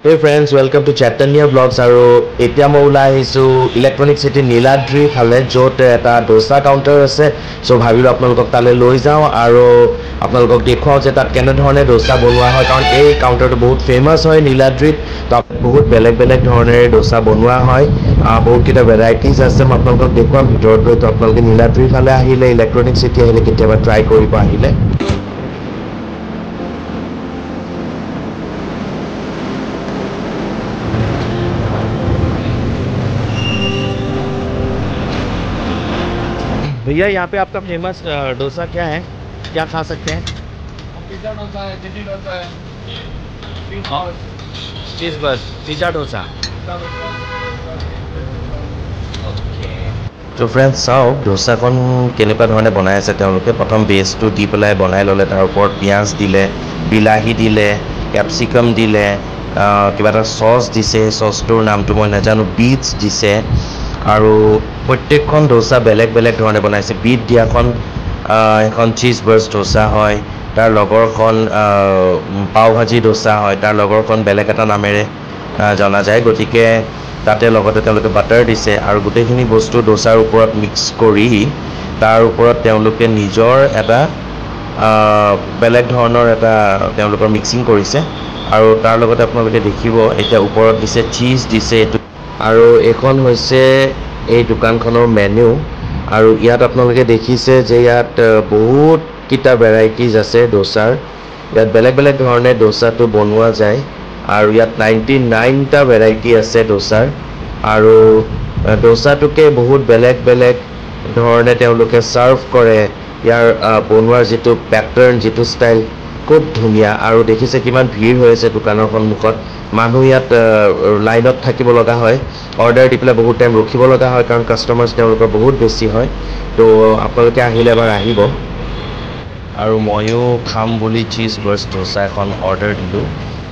Hey friends, welcome to Chaitanya Vlogs আৰু এতিয়া মই ওলাই আহিছোঁ ইলেক্ট্ৰনিক সিটি নীলাদ্ৰি ফালে য'ত এটা ডোসা কাউণ্টাৰ আছে সো ভাবিলোঁ আপোনালোকক তালৈ লৈ যাওঁ আৰু আপোনালোকক দেখুৱাওঁ যে তাত কেনেধৰণে ডোসা বনোৱা হয় কাৰণ এই কাউণ্টাৰটো বহুত ফেমাছ হয় নীলাদ্ৰিত তাত বহুত বেলেগ বেলেগ ধৰণেৰে ডোসা বনোৱা হয় বহুতকেইটা ভেৰাইটিজ আছে মই আপোনালোকক দেখুৱাম ভিতৰত গৈ তো আপোনালোকে নীলাদ্ৰিৰ ফালে আহিলে ইলেক্ট্ৰনিক সিটি আহিলে কেতিয়াবা ট্ৰাই কৰিব আহিলে भैया यहाँ पे आपका फेमस डोसा क्या है क्या खा सकते हैं पिज़्ज़ा डोसा है चिली डोसा है चीज़ बस पिज़्ज़ा डोसा तो फ्रेंड्स चाওক डोसाখন কেনেকুৱা ধৰণে বনাই আছে তেওঁলোকে প্ৰথম বেছটো দি পেলাই বনাই ল'লে তাৰ ওপৰত পিঁয়াজ দিলে বিলাহী দিলে ক্যাপসিকাম দিলে কিবা এটা সস দিছে সসটোৰ নামটো মই নাজানো বিটছ দিছে আৰু প্ৰত্যেকখন ডোসা বেলেগ বেলেগ ধৰণে বনাইছে বিট দিয়াখন এখন চিজ বাৰ্ষ্ট ডোসা হয় তাৰ লগৰখন পাও ভাজি ডোসা হয় তাৰ লগৰখন বেলেগ এটা নামেৰে জনা যায় গতিকে তাতে লগতে তেওঁলোকে বাটাৰ দিছে আৰু গোটেইখিনি বস্তু ডোসাৰ ওপৰত মিক্স কৰি তাৰ ওপৰত তেওঁলোকে নিজৰ এটা বেলেগ ধৰণৰ এটা তেওঁলোকৰ মিক্সিং কৰিছে আৰু তাৰ লগতে আপোনালোকে দেখিব এতিয়া ওপৰত দিছে চিজ দিছে আৰু এখন হৈছে এই দোকানখনৰ মেনু আৰু ইয়াত আপোনালোকে দেখিছে যে ইয়াত বহুত কিটা ভেৰাইটিজ আছে ডোসাৰ ইয়াত বেলেগ বেলেগ ধৰণে ডোসাটো বনোৱা যায় আৰু ইয়াত 99 টা ভেৰাইটি আছে ডোসাৰ আৰু ডোসাটোকে বহুত বেলেগ বেলেগ ধৰণে তেওঁলোকে সাৰ্ভ কৰে ইয়াৰ বনোৱাৰ যেটো প্যাটাৰ্ন যেটো ষ্টাইল খুব ধুনীয়া আৰু দেখিছে কিমান ভিৰ হৈ আছে দোকানৰ সন্মুখত মানুহ ইয়াত লাইনত থাকিব লগা হয় অৰ্ডাৰ দি পেলাই বহুত টাইম ৰখিব লগা হয় কাৰণ কাস্টমাৰ্ছ তেওঁলোকৰ বহুত বেছি হয় তো আপোনালোকে আহিলে এবাৰ আহিব আৰু ময়ো খাম বুলি চিজ বাৰ্ষ্ট ডোসা এখন অৰ্ডাৰ দিলোঁ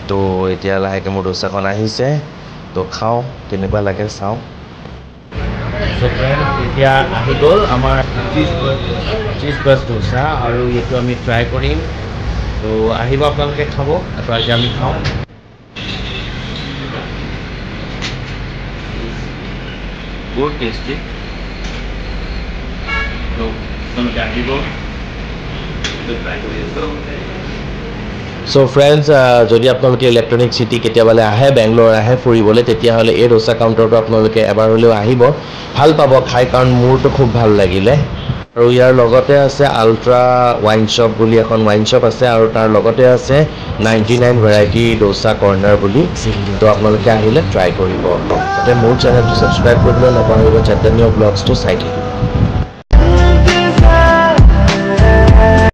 তো এতিয়া লাহেকৈ মোৰ ডোসাখন আহিছে তো খাওঁ কেনেকুৱা লাগে চাওঁ তো ফ্ৰেণ্ড এতিয়া আহি গ'ল আমাৰ চিজ বাৰ্ষ্ট ডোসা আৰু এইটো আমি ট্ৰাই কৰিম তো আহিব আপোনালোকে খাব এতিয়া আমি খাওঁ বহুত টেষ্টি তো আপোনালোকে আহিব সো ফ্ৰেণ্ডছ যদি আপোনালোকে ইলেক্ট্ৰনিক সিটি কেতিয়াবালে আহে বেংগলোৰ আহে ফুৰিবলৈ তেতিয়াহ'লে এই ডোসা কাউণ্টাৰটো আপোনালোকে এবাৰ হ'লেও আহিব ভাল পাব খাই কাৰণ মোৰটো খুব ভাল লাগিলে আৰু ইয়াৰ লগতে আছে আল্ট্ৰা ওয়াইন শ্বপ বুলি এখন ওয়াইন শ্বপ আছে আৰু তাৰ লগতে আছে 99 ভেৰাইটি ডোসা কৰ্নাৰ বুলি তো আপোনালোকে আহিলে ট্ৰাই কৰিব তাতে মোৰ চেনেলটো সাবস্ক্ৰাইব কৰিবলৈ নাপাহৰিব চাইতন্য ব্লগছটো চাই থাকিব